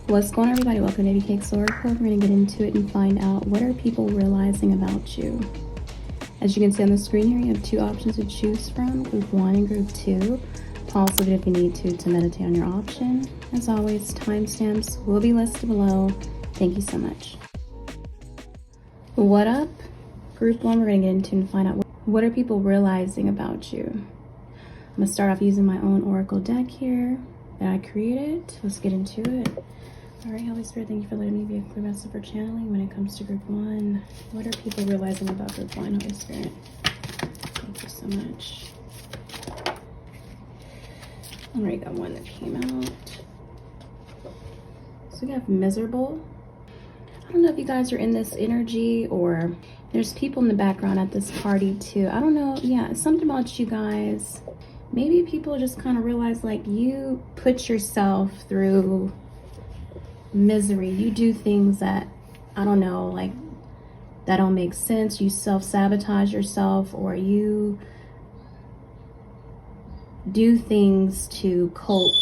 What's going on, everybody? Welcome to Babycakes Oracle. We're going to get into it and find out, what are people realizing about you? As you can see on the screen here, you have two options to choose from, group 1 and group 2. Pause it if you need to meditate on your option. As always, timestamps will be listed below. Thank you so much. What up? Group 1, we're going to get into and find out, what are people realizing about you? I'm going to start off using my own Oracle deck here that I created. Let's get into it. All right, Holy Spirit, thank you for letting me be a clear vessel for channeling when it comes to group 1. What are people realizing about group 1, Holy Spirit? Thank you so much. I already got one that came out. So we have miserable. I don't know if you guys are in this energy, or there's people in the background at this party too. I don't know. Yeah, something about you guys. Maybe people just kind of realize, like, you put yourself through misery. You do things that, I don't know, like, that don't make sense. You self-sabotage yourself, or you do things to cope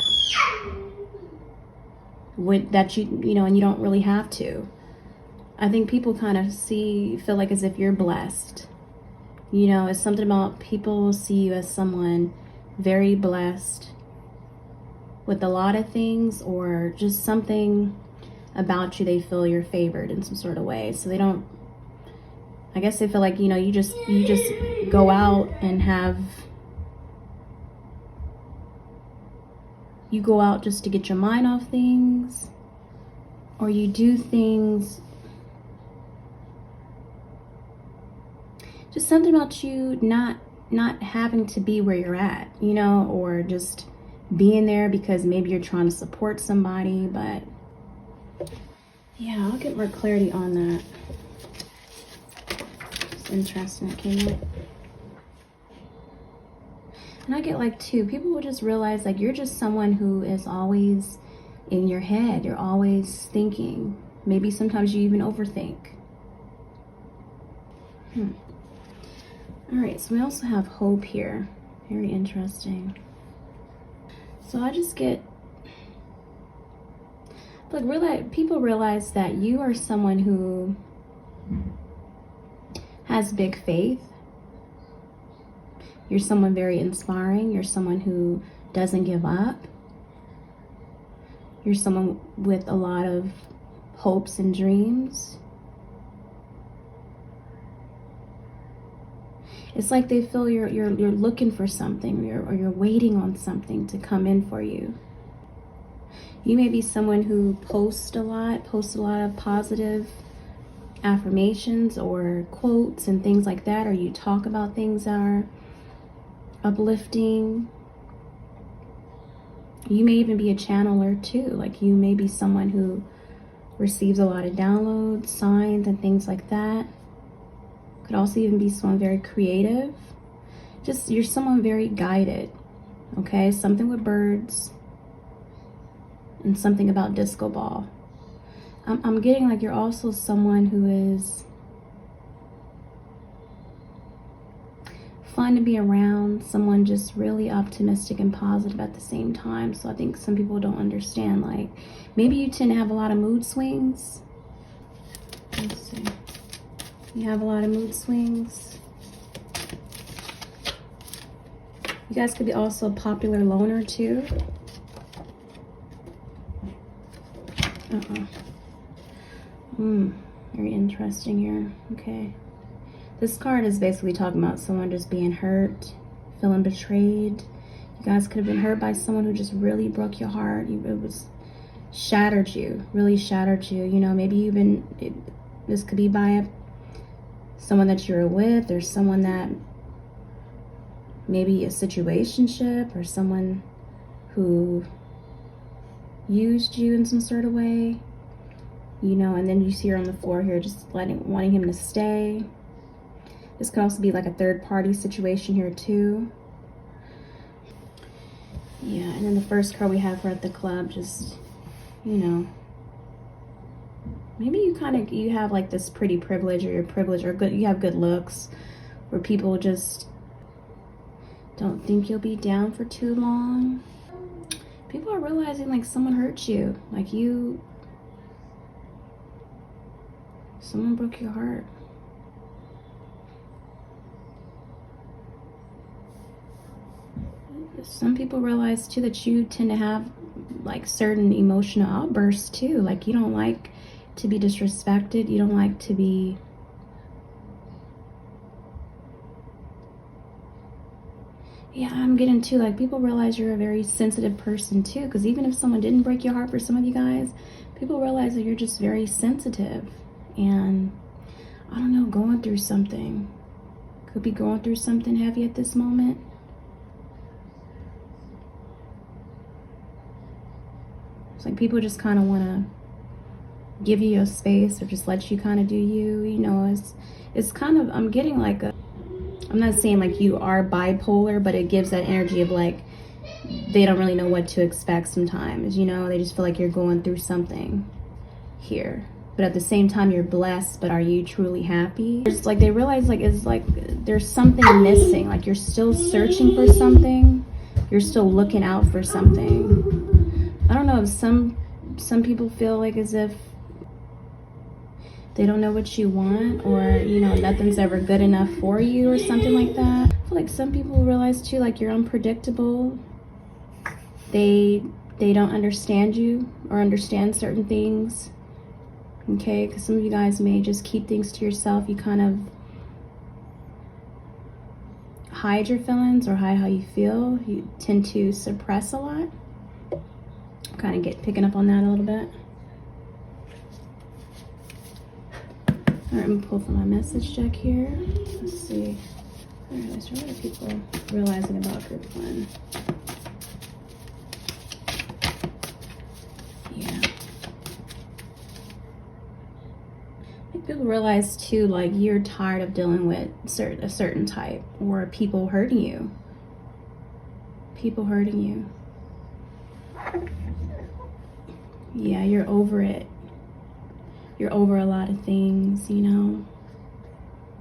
with that, you know, and you don't really have to. I think people kind of feel like as if you're blessed. You know, it's something about people see you as someone very blessed with a lot of things, or just something about you, they feel you're favored in some sort of way. So they don't, I guess they feel like, you know, you just go out and you go out just to get your mind off things, or you do things, just something about you not having to be where you're at, you know, or just being there because maybe you're trying to support somebody. But yeah, I'll get more clarity on that. It's interesting that came up. And I get like two, people will just realize, like, you're just someone who is always in your head. You're always thinking. Maybe sometimes you even overthink. All right, so we also have hope here. Very interesting. So I just get, like, people realize that you are someone who has big faith. You're someone very inspiring. You're someone who doesn't give up. You're someone with a lot of hopes and dreams. It's like they feel you're looking for something, or you're waiting on something to come in for you. You may be someone who posts a lot of positive affirmations or quotes and things like that, or you talk about things that are uplifting. You may even be a channeler too. Like, you may be someone who receives a lot of downloads, signs, and things like that. Could also even be someone very creative. Just, you're someone very guided. Okay, something with birds and something about disco ball. I'm getting like you're also someone who is fun to be around, someone just really optimistic and positive at the same time. So I think some people don't understand, like, maybe you tend to have a lot of mood swings. Let's see. You have a lot of mood swings. You guys could be also a popular loner too. Very interesting here. Okay. This card is basically talking about someone just being hurt, feeling betrayed. You guys could have been hurt by someone who just really broke your heart. It was shattered you, really shattered you. You know, maybe this could be by someone that you're with, or someone that maybe a situationship, or someone who used you in some sort of way, you know, and then you see her on the floor here just wanting him to stay. This could also be like a third party situation here too. Yeah, and then the first card we have her at the club, just, you know, maybe you have like this pretty privilege, or you're privileged, or you have good looks, where people just don't think you'll be down for too long. People are realizing, like, someone hurt you. Like, you Someone broke your heart. Some people realize too that you tend to have like certain emotional outbursts too. Like you don't like to be disrespected. You don't like to be I'm getting to like people realize you're a very sensitive person too, because even if someone didn't break your heart, for some of you guys, people realize that you're just very sensitive and I don't know, going through something. Could be going through something heavy at this moment. It's like people just kind of want to give you your space or just let you kind of do you. You know, it's kind of, I'm getting like a, I'm not saying like you are bipolar, but it gives that energy of like they don't really know what to expect sometimes, you know. They just feel like you're going through something here, but at the same time you're blessed, but are you truly happy? It's like they realize like it's like there's something missing, like you're still searching for something, you're still looking out for something. I don't know if some people feel like as if they don't know what you want, or you know, nothing's ever good enough for you or something like that. I feel like some people realize too like you're unpredictable. They don't understand you or understand certain things. Okay, because some of you guys may just keep things to yourself. You kind of hide your feelings or hide how you feel. You tend to suppress a lot. Kind of picking up on that a little bit. All right, I'm gonna pull from my message deck here. Let's see. All right, so what are people realizing about group one? Yeah. I think people realize too, like you're tired of dealing with a certain type or people hurting you. People hurting you. Yeah, you're over it. You're over a lot of things, you know.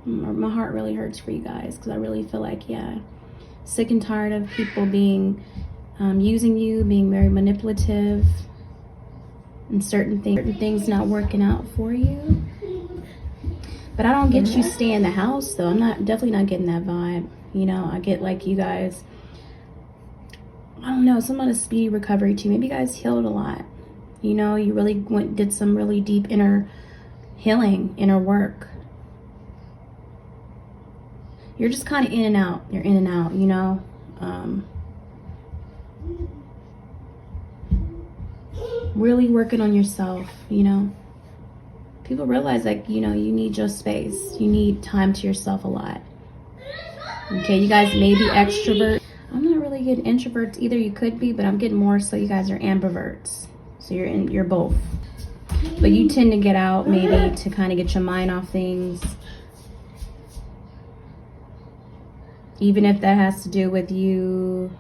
My heart really hurts for you guys because I really feel like, yeah, sick and tired of people being, using you, being very manipulative, and certain things not working out for you. But I don't get you stay in the house though. I'm definitely not getting that vibe. You know, I get like you guys, I don't know, some of the speedy recovery too. Maybe you guys healed a lot. You know, you really did some really deep inner healing, inner work. You're just kind of in and out. You're in and out, you know. Really working on yourself, you know. People realize like, you know, you need your space. You need time to yourself a lot. Okay, you guys may be extrovert. I'm not really getting introverts either. You could be, but I'm getting more so you guys are ambiverts. So you're both. But you tend to get out maybe to kind of get your mind off things. Even if that has to do with you.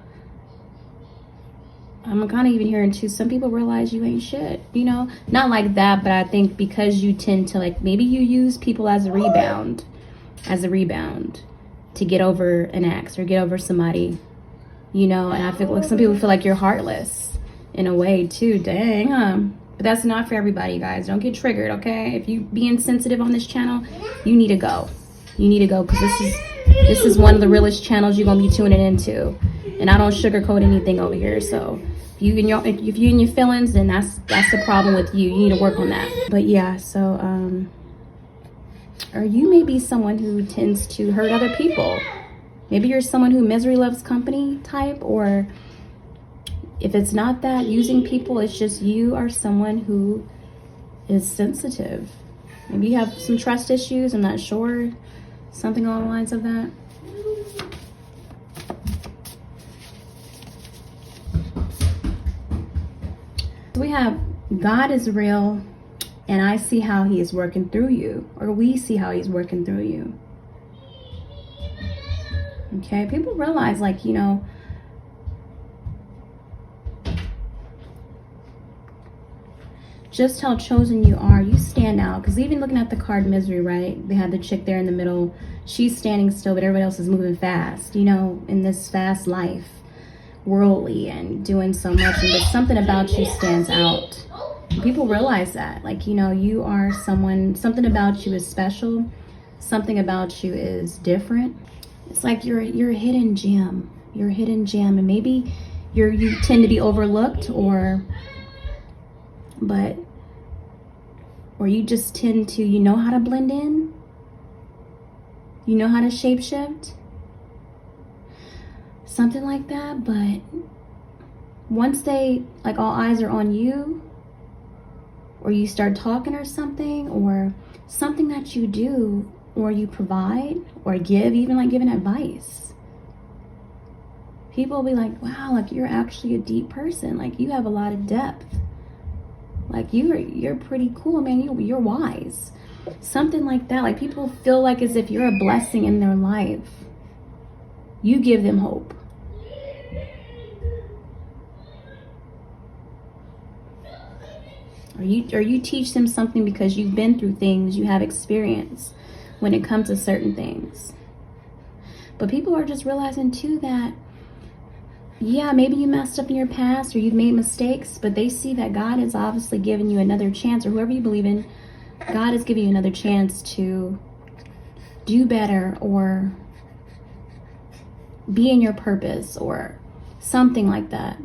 I'm kind of even hearing too, some people realize you ain't shit, you know? Not like that, but I think because you tend to like, maybe you use people as a rebound to get over an ex or get over somebody, you know? And I feel like some people feel like you're heartless. In a way too, dang, but that's not for everybody, guys. Don't get triggered, okay? If you being sensitive on this channel, you need to go. You need to go because this is one of the realest channels you're gonna be tuning into, and I don't sugarcoat anything over here. So if you in your feelings, then that's the problem with you. You need to work on that. But yeah, so or you may be someone who tends to hurt other people. Maybe you're someone who misery loves company type, or if it's not that, using people, it's just you are someone who is sensitive. Maybe you have some trust issues, I'm not sure. Something along the lines of that. We have God is real, and I see how he is working through you, or we see how he's working through you. Okay, people realize like, you know, just how chosen you are. You stand out, because even looking at the card misery, right, they had the chick there in the middle, she's standing still, but everybody else is moving fast, you know, in this fast life, worldly and doing so much, and there's something about you stands out. People realize that, like, you know, you are someone, something about you is special, something about you is different. It's like you're a hidden gem. You're a hidden gem, and maybe you tend to be overlooked, or you just tend to, you know how to blend in, you know how to shapeshift, something like that. But once they, like, all eyes are on you, or you start talking, or something that you do, or you provide or give, even like giving advice, people will be like, wow, like, you're actually a deep person, like, you have a lot of depth, like, you're pretty cool, man, you're wise, something like that. Like, people feel like as if you're a blessing in their life. You give them hope. Or you teach them something because you've been through things, you have experience when it comes to certain things. But people are just realizing too that, yeah, maybe you messed up in your past, or you've made mistakes, but they see that God has obviously given you another chance, or whoever you believe in, God is giving you another chance to do better, or be in your purpose, or something like that,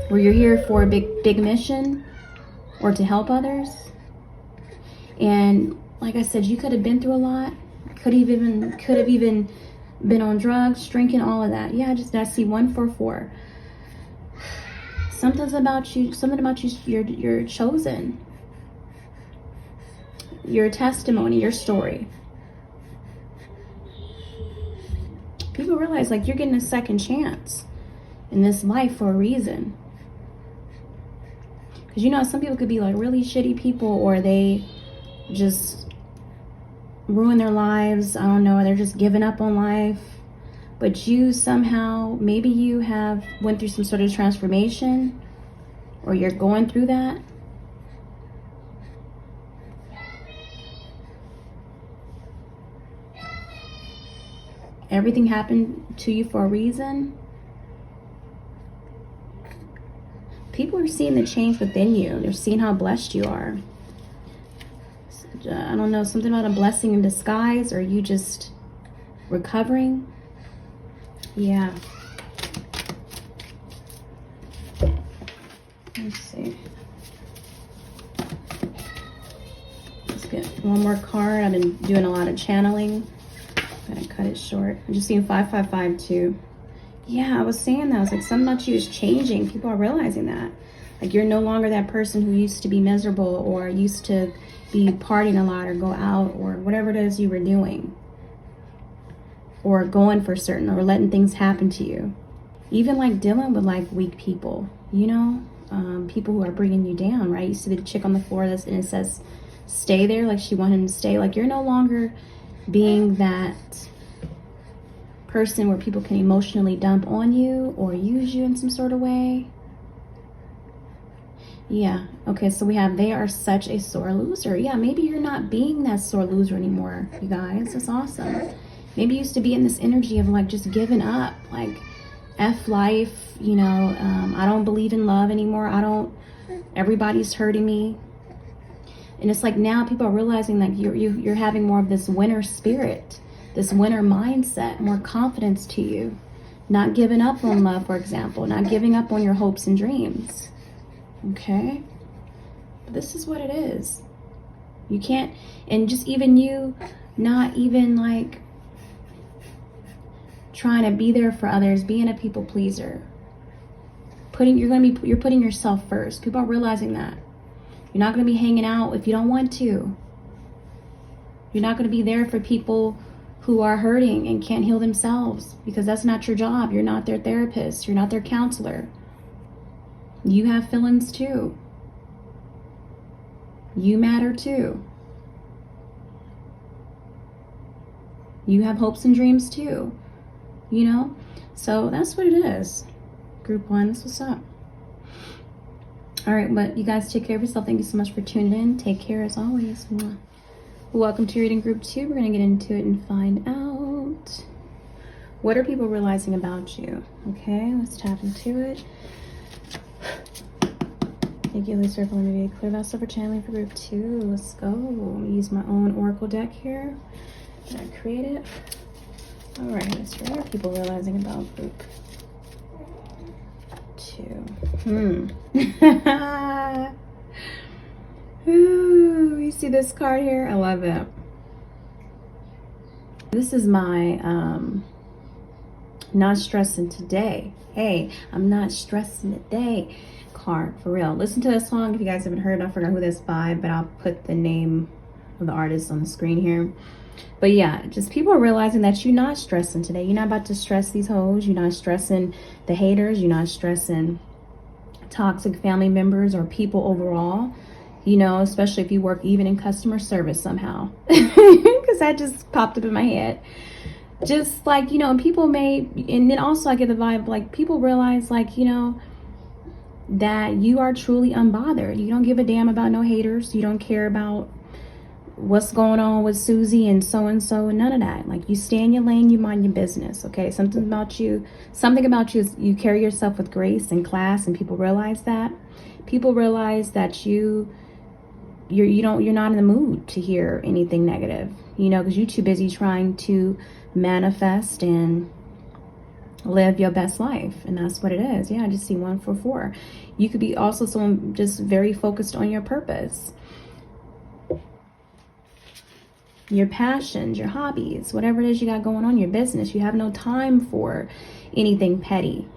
where you're here for a big mission, or to help others. And like I said, you could have been through a lot, could have even been on drugs, drinking, all of that. Yeah, I see 144. Something about you, you're chosen. Your testimony, your story. People realize, like, you're getting a second chance in this life for a reason. Because, you know, some people could be like really shitty people, or they just ruin their lives. I don't know, they're just giving up on life. But you somehow, maybe you have went through some sort of transformation, or you're going through that. Everything happened to you for a reason. People are seeing the change within you. They're seeing how blessed you are. I don't know, something about a blessing in disguise, or you just recovering. Yeah. Let's see. Let's get one more card. I've been doing a lot of channeling. Gotta cut it short. I'm just seeing 555 too. Yeah, I was saying that. I was like, something about you is changing. People are realizing that. Like, you're no longer that person who used to be miserable, or used to be partying a lot, or go out, or whatever it is you were doing, or going for certain, or letting things happen to you. Even like dealing with like weak people, you know, people who are bringing you down, right? You see the chick on the floor and it says, stay there, like she wanted him to stay. Like, you're no longer being that person where people can emotionally dump on you or use you in some sort of way. Yeah, okay, so we have, they are such a sore loser. Yeah, maybe you're not being that sore loser anymore, you guys. That's awesome. Maybe you used to be in this energy of like just giving up, like F life, you know, I don't believe in love anymore. Everybody's hurting me. And it's like now people are realizing that you're having more of this winner spirit, this winner mindset, more confidence to you. Not giving up on love, for example, not giving up on your hopes and dreams. Okay? But this is what it is. You can't, and just even you not even like trying to be there for others, being a people pleaser. You're putting yourself first. People are realizing that. You're not going to be hanging out if you don't want to. You're not going to be there for people who are hurting and can't heal themselves, because that's not your job. You're not their therapist. You're not their counselor. You have feelings too. You matter too. You have hopes and dreams too. You know? So that's what it is. Group 1, that's what's up. All right, but you guys take care of yourself. Thank you so much for tuning in. Take care as always. Mwah. Welcome to reading group 2. We're going to get into it and find out, what are people realizing about you? Okay, let's tap into it. Thank you, Lisa, for letting me be a clear vessel for channeling for group 2. Let's go. I'm going to use my own oracle deck here that I created. All right, so what are people realizing about group 2? Ooh, you see this card here? I love it. This is my not stressing today. Hey, I'm not stressing today card, for real. Listen to this song if you guys haven't heard it. I forgot who this by, but I'll put the name of the artist on the screen here. But yeah, just people are realizing that you're not stressing today. You're not about to stress these hoes. You're not stressing the haters. You're not stressing toxic family members or people overall. You know, especially if you work even in customer service somehow. Because that just popped up in my head. Just like, you know, and people may, and then also I get the vibe, like people realize, like, you know, that you are truly unbothered. You don't give a damn about no haters. You don't care about what's going on with Susie and so, none of that. Like, you stay in your lane, you mind your business, okay? Something about you is you carry yourself with grace and class, and people realize that. People realize that you're not in the mood to hear anything negative, you know, because you're too busy trying to manifest and live your best life. And that's what it is. Yeah, I just see 144. You could be also someone just very focused on your purpose, your passions, your hobbies, whatever it is you got going on, your business. You have no time for anything petty,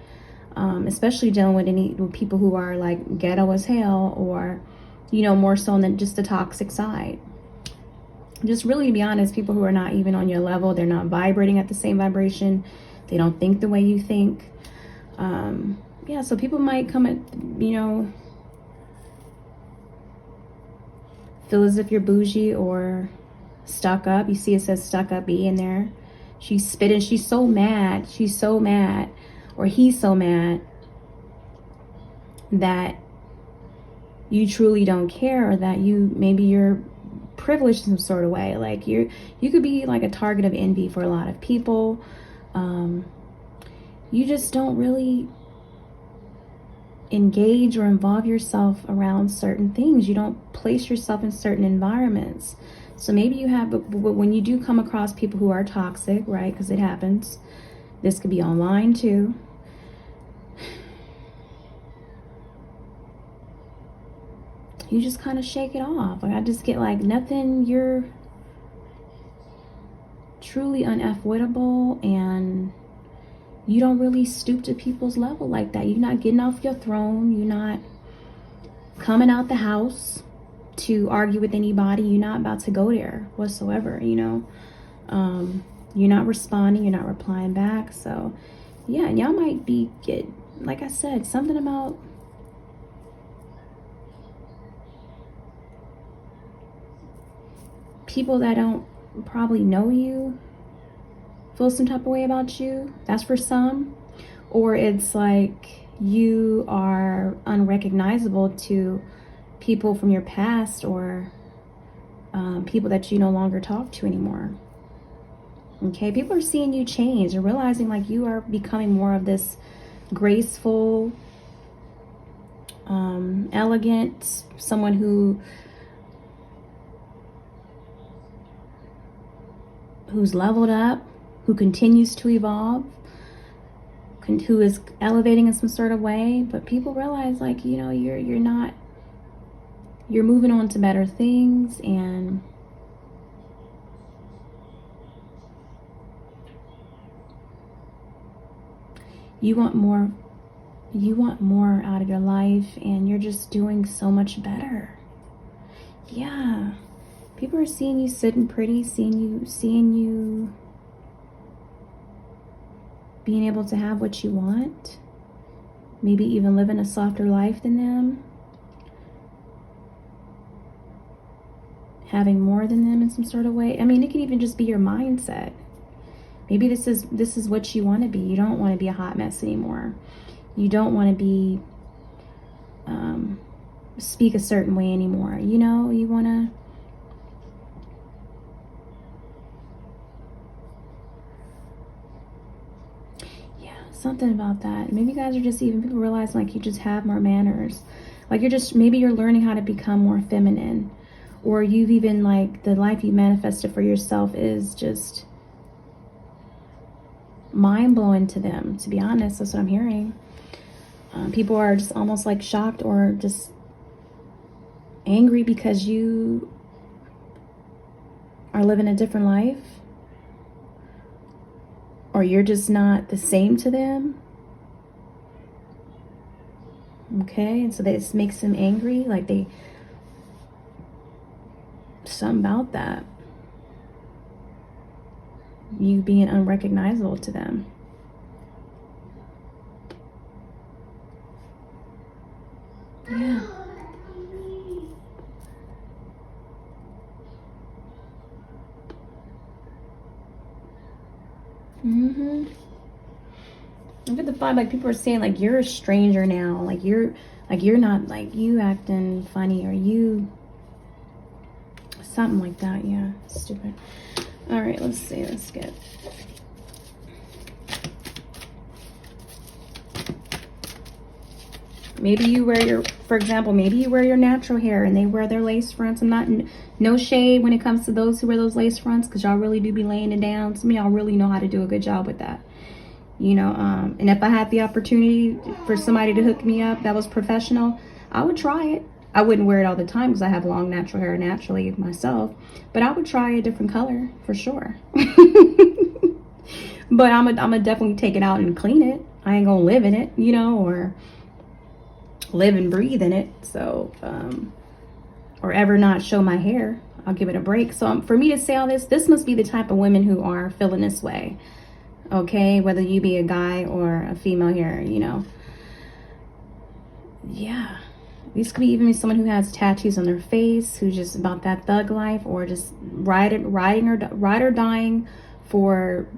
especially dealing with people who are like ghetto as hell, or, you know, more so than just the toxic side. Just really, to be honest, people who are not even on your level. They're not vibrating at the same vibration. They don't think the way you think. Yeah, so people might come at, you know, feel as if you're bougie or stuck up. You see it says stuck up B in there. She's spitting. She's so mad. She's so mad, or he's so mad that you truly don't care, or that maybe you're privileged in some sort of way. Like you could be like a target of envy for a lot of people. You just don't really engage or involve yourself around certain things. You don't place yourself in certain environments. So maybe you have, but when you do come across people who are toxic, right? Because it happens. This could be online too. You just kind of shake it off. Like, I just get like, nothing, you're truly unavoidable, and you don't really stoop to people's level like that. You're not getting off your throne. You're not coming out the house to argue with anybody. You're not about to go there whatsoever, you know. You're not responding. You're not replying back. So, yeah, and y'all might like I said, something about people that don't probably know you feel some type of way about you. That's for some. Or it's like you are unrecognizable to people from your past, or people that you no longer talk to anymore. Okay, people are seeing you change and realizing like you are becoming more of this graceful, elegant, someone who's leveled up, who continues to evolve, who is elevating in some sort of way. But people realize, like, you know, you're moving on to better things, and you want more out of your life, and you're just doing so much better. Yeah. People are seeing you sitting pretty, seeing you being able to have what you want, maybe even living a softer life than them, having more than them in some sort of way. I mean, it can even just be your mindset. Maybe this is what you want to be. You don't want to be a hot mess anymore. You don't want to be speak a certain way anymore. You know, you want to something about that. Maybe you guys are just, even people realize like you just have more manners. Like maybe you're learning how to become more feminine, or you've even like the life you manifested for yourself is just mind-blowing to them, to be honest. That's what I'm hearing. People are just almost like shocked or just angry because you are living a different life, or you're just not the same to them. Okay, and so this makes them angry, like something about that, you being unrecognizable to them. Yeah. I get the vibe like people are saying like you're a stranger now, like you're not, like you acting funny, or you something like that. Yeah, stupid. All right, let's see. Let's get. Maybe you wear your, for example, maybe you wear your natural hair and they wear their lace fronts. I'm not, no shade when it comes to those who wear those lace fronts, because y'all really do be laying it down. Some of y'all really know how to do a good job with that. You know, and if I had the opportunity for somebody to hook me up that was professional, I would try it. I wouldn't wear it all the time because I have long natural hair naturally myself, but I would try a different color for sure. But I'm gonna definitely take it out and clean it. I ain't gonna live in it, you know, or live and breathe in it. So, or ever not show my hair. I'll give it a break. So for me to say all this must be the type of women who are feeling this way. Okay, whether you be a guy or a female here, you know. Yeah, this could be even someone who has tattoos on their face, who's just about that thug life, or just ride or dying for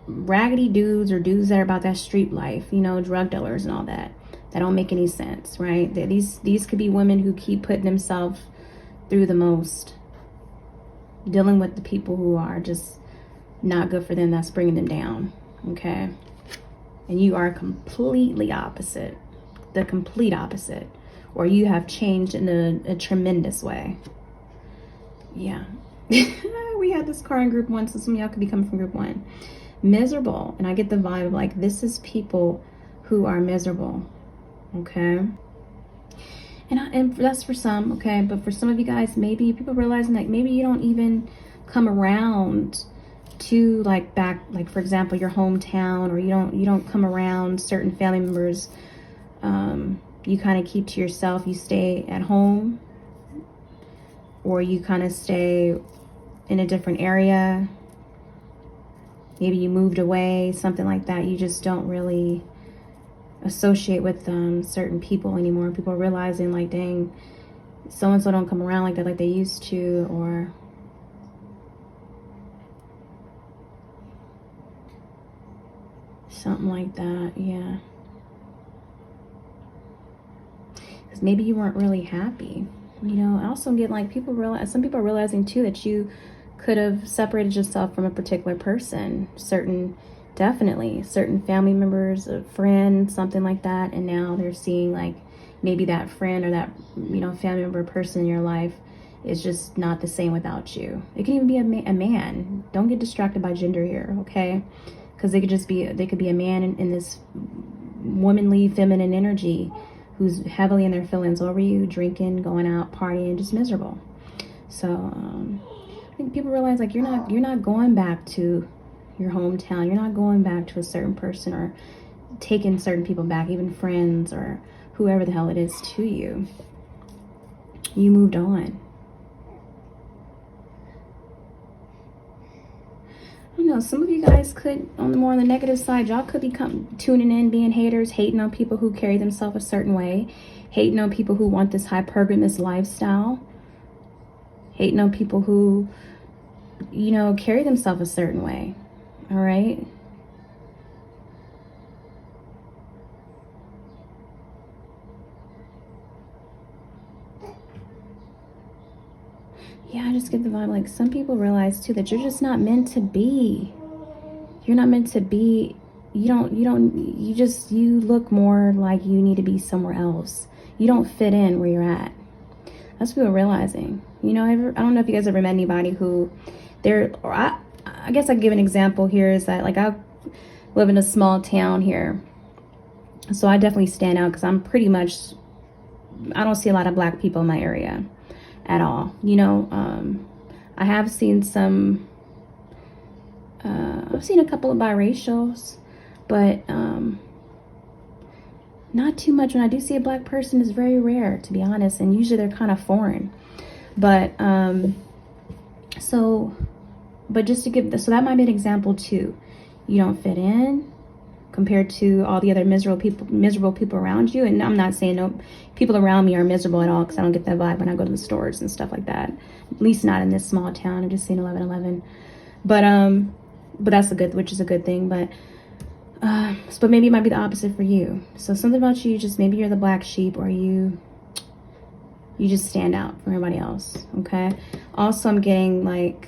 raggedy dudes, or dudes that are about that street life, you know, drug dealers and all that. That don't make any sense, right? These could be women who keep putting themselves through the most, dealing with the people who are just not good for them, that's bringing them down. Okay, and you are completely opposite, the complete opposite, or you have changed in a tremendous way. Yeah. We had this car in group 1, so some of y'all could be coming from group 1. Miserable. And I get the vibe of like, this is people who are miserable. Okay, and that's for some. Okay, but for some of you guys, maybe people realizing that maybe you don't even come around to like back, like for example, your hometown, or you don't come around certain family members. You kind of keep to yourself. You stay at home, or you kind of stay in a different area. Maybe you moved away, something like that. You just don't really associate with certain people anymore. People are realizing like, dang, so-and-so don't come around like that like they used to, or something like that. Yeah, because maybe you weren't really happy, you know. I also get like some people are realizing too that you could have separated yourself from a particular person, definitely certain family members, a friend, something like that, and now they're seeing like maybe that friend or that, you know, family member person in your life is just not the same without you. It can even be a man. Don't get distracted by gender here, okay? Because they could be a man in this womanly feminine energy who's heavily in their feelings over you, drinking, going out, partying, just miserable. So I think people realize like you're not going back to your hometown. You're not going back to a certain person or taking certain people back, even friends or whoever the hell it is to you. You moved on. You know, some of you guys could, on the negative side, y'all could be tuning in, being haters, hating on people who carry themselves a certain way, hating on people who want this hypergamous lifestyle, hating on people who, you know, carry themselves a certain way. All right. Yeah, I just get the vibe like some people realize too that you're just not meant to be. You're not meant to be. You look more like you need to be somewhere else. You don't fit in where you're at. That's what people are realizing. You know, I don't know if you guys ever met anybody who I guess I give an example here is that, like, I live in a small town here. So I definitely stand out because I'm pretty much, I don't see a lot of black people in my area at all. You know, I have seen some, I've seen a couple of biracials, but not too much. When I do see a black person, it's very rare, to be honest, and usually they're kind of foreign. But but just to give this, so that might be an example too. You don't fit in compared to all the other miserable people around you. And I'm not saying no people around me are miserable at all, because I don't get that vibe when I go to the stores and stuff like that. At least not in this small town. I'm just saying 11-11. But that's which is a good thing. But maybe it might be the opposite for you. So something about you, just maybe you're the black sheep, or you just stand out from everybody else. Okay. Also, I'm getting like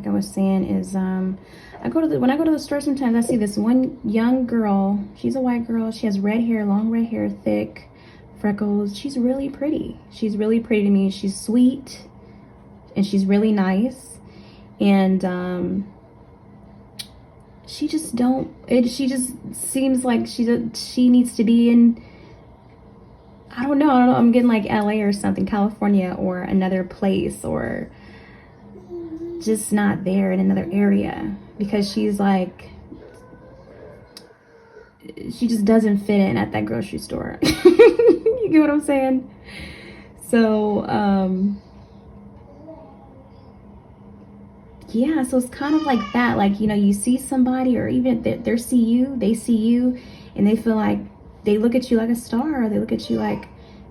I was saying is when I go to the store, sometimes I see this one young girl. She's a white girl. She has red hair, long red hair, thick freckles. She's really pretty. She's really pretty to me. She's sweet and she's really nice. And she just seems like she needs to be in, I don't know, I'm getting like LA or something, California or another place, or just not there in another area, because she's like, she just doesn't fit in at that grocery store. You get what I'm saying? So yeah, so it's kind of like that, like, you know, you see somebody, or even they see you and they feel like they look at you like a star, or they look at you like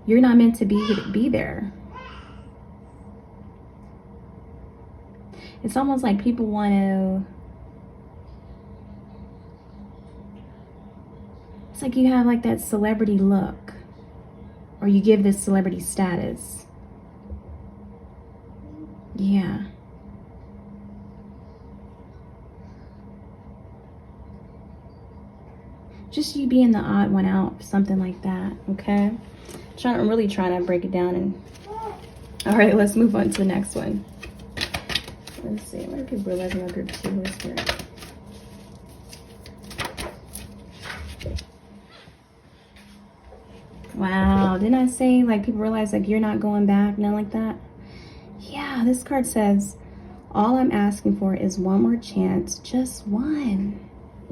you're not meant to be there. It's almost like people want to, it's like you have like that celebrity look, or you give this celebrity status. Yeah. Just you being the odd one out, something like that, okay? I'm really trying to break it down. And all right, let's move on to the next one. Let's see, what are people realizing about group 2? Where's here? Wow, didn't I say like people realize like you're not going back, nothing like that? Yeah, this card says, all I'm asking for is one more chance, just one.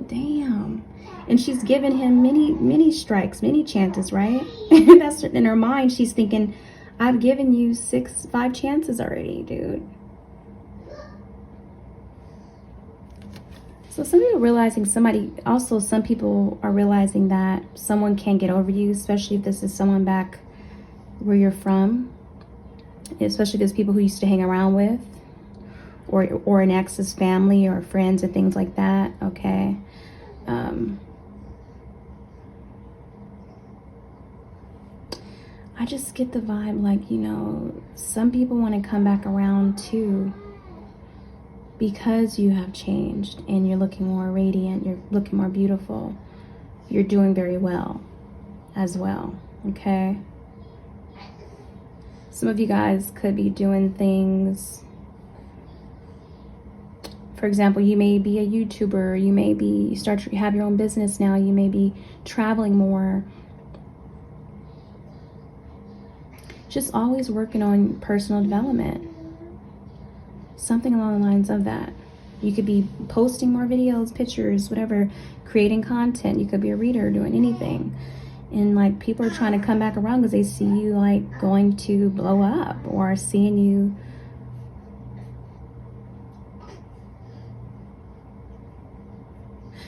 Damn. And she's given him many strikes, many chances, right? That's in her mind. She's thinking, I've given you 5 chances already, dude. So some people realizing some people are realizing that someone can't get over you, especially if this is someone back where you're from, especially if there's people who used to hang around with, or an ex's family or friends and things like that, okay? I just get the vibe like, you know, some people want to come back around too, because you have changed and you're looking more radiant, you're looking more beautiful, you're doing very well as well, okay? Some of you guys could be doing things, for example, you may be a YouTuber, you start to have your own business now, you may be traveling more. Just always working on personal development. Something along the lines of that. You could be posting more videos, pictures, whatever, creating content. You could be a reader, doing anything. And like people are trying to come back around because they see you like going to blow up, or seeing you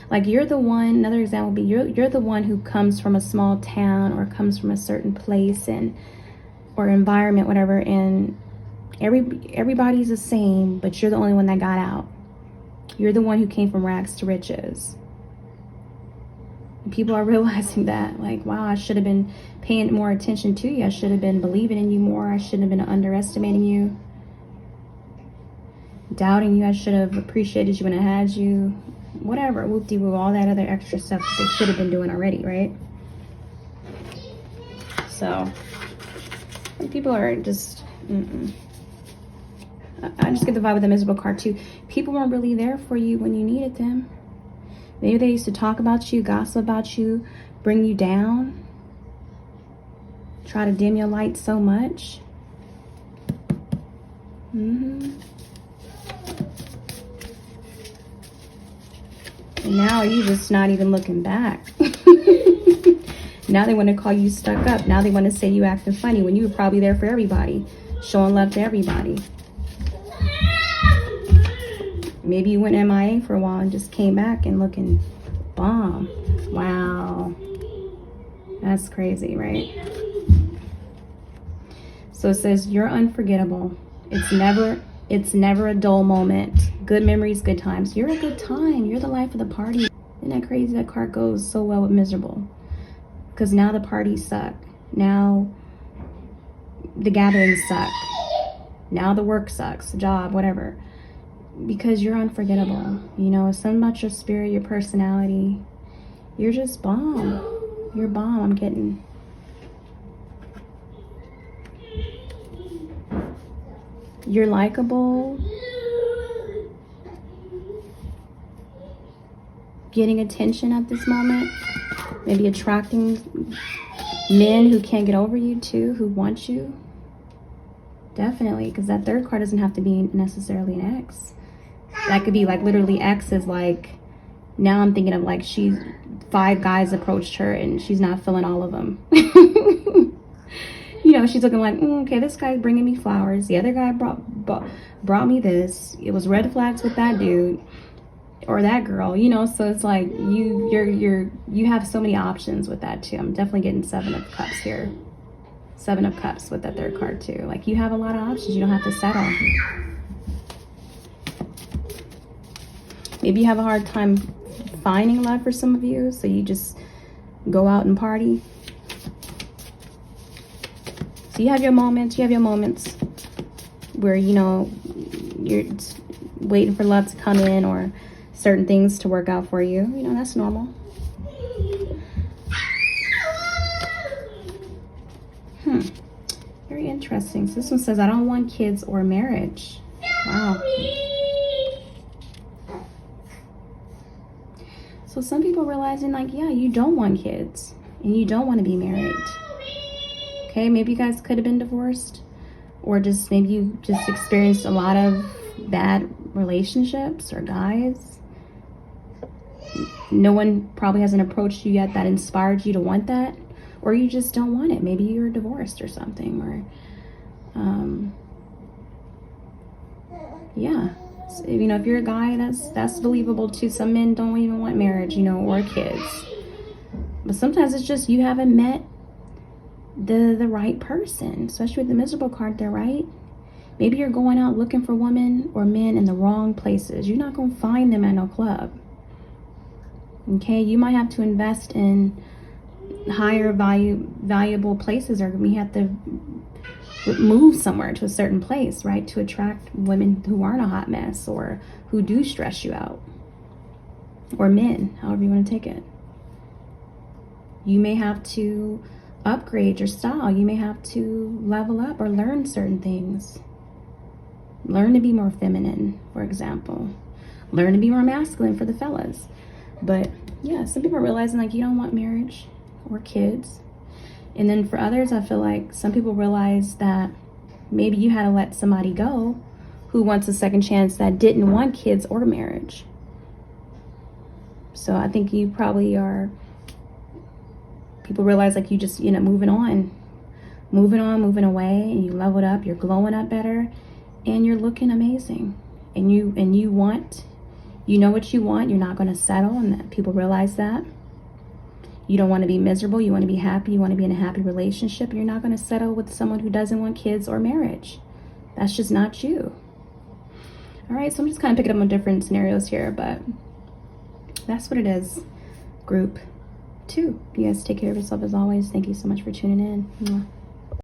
like you're the one. Another example would be you're the one who comes from a small town or comes from a certain place or environment, whatever, and everybody's the same, but you're the only one that got out. You're the one who came from rags to riches. And people are realizing that, like, wow, I should have been paying more attention to you. I should have been believing in you more. I shouldn't have been underestimating you, doubting you. I should have appreciated you when I had you. Whatever, whoop-de-woo, all that other extra stuff that they should have been doing already, right? So people are just, I just get the vibe with the miserable card too. People weren't really there for you when you needed them. Maybe they used to talk about you, gossip about you, bring you down, try to dim your light so much. And now you just not even looking back. Now they want to call you stuck up. Now they want to say you acting funny when you were probably there for everybody, showing love to everybody. Maybe you went MIA for a while and just came back and looking bomb. Wow. That's crazy, right? So it says you're unforgettable. It's never a dull moment. Good memories, good times. You're a good time. You're the life of the party. Isn't that crazy? That card goes so well with miserable. Because now the parties suck. Now the gatherings suck. Now the work sucks. The job, whatever. Because you're unforgettable. You know, it's something about your spirit, your personality. You're just bomb. You're bomb. I'm getting... You're likable. Getting attention at this moment. Maybe attracting men who can't get over you too, who want you. Definitely, because that third card doesn't have to be necessarily an ex. That could be like literally ex is like, now I'm thinking of like 5 guys approached her and she's not feeling all of them. You know, she's looking like, okay, this guy's bringing me flowers. The other guy brought me this. It was red flags with that dude or that girl, you know. So it's like you have so many options with that too. I'm definitely getting 7 of Cups here. 7 of Cups with that third card too. Like, you have a lot of options. You don't have to settle. Maybe you have a hard time finding love for some of you, so you just go out and party. So you have your moments. You have your moments where, you know, you're waiting for love to come in or certain things to work out for you. You know, that's normal. Very interesting. So this one says, I don't want kids or marriage. Wow. So some people realizing like, yeah, you don't want kids and you don't want to be married. Okay, maybe you guys could have been divorced, or just maybe you just experienced a lot of bad relationships or guys. No one probably hasn't approached you yet that inspired you to want that, or you just don't want it. Maybe you're divorced or something, or yeah. So, you know, if you're a guy, that's believable too. Some men don't even want marriage, you know, or kids. But sometimes it's just you haven't met the right person, especially with the miserable card there, right? Maybe you're going out looking for women or men in the wrong places. You're not going to find them at no club. Okay, you might have to invest in higher valuable places, or we have to move somewhere to a certain place, right, to attract women who aren't a hot mess or who do stress you out, or men, however you want to take it. You may have to upgrade your style. You may have to level up or learn certain things. Learn to be more feminine, for example. Learn to be more masculine for the fellas. But yeah, some people are realizing like you don't want marriage or kids. And then for others, I feel like some people realize that maybe you had to let somebody go who wants a second chance that didn't want kids or marriage. So I think you probably are, people realize like you just, you know, moving moving away, and you leveled up, you're glowing up better, and you're looking amazing. And you want, you know what you want, you're not going to settle, and that people realize that. You don't want to be miserable, you want to be happy, you want to be in a happy relationship. You're not going to settle with someone who doesn't want kids or marriage. That's just not you. All right, so I'm just kind of picking up on different scenarios here, but that's what it is. Group 2. You guys take care of yourself as always. Thank you so much for tuning in.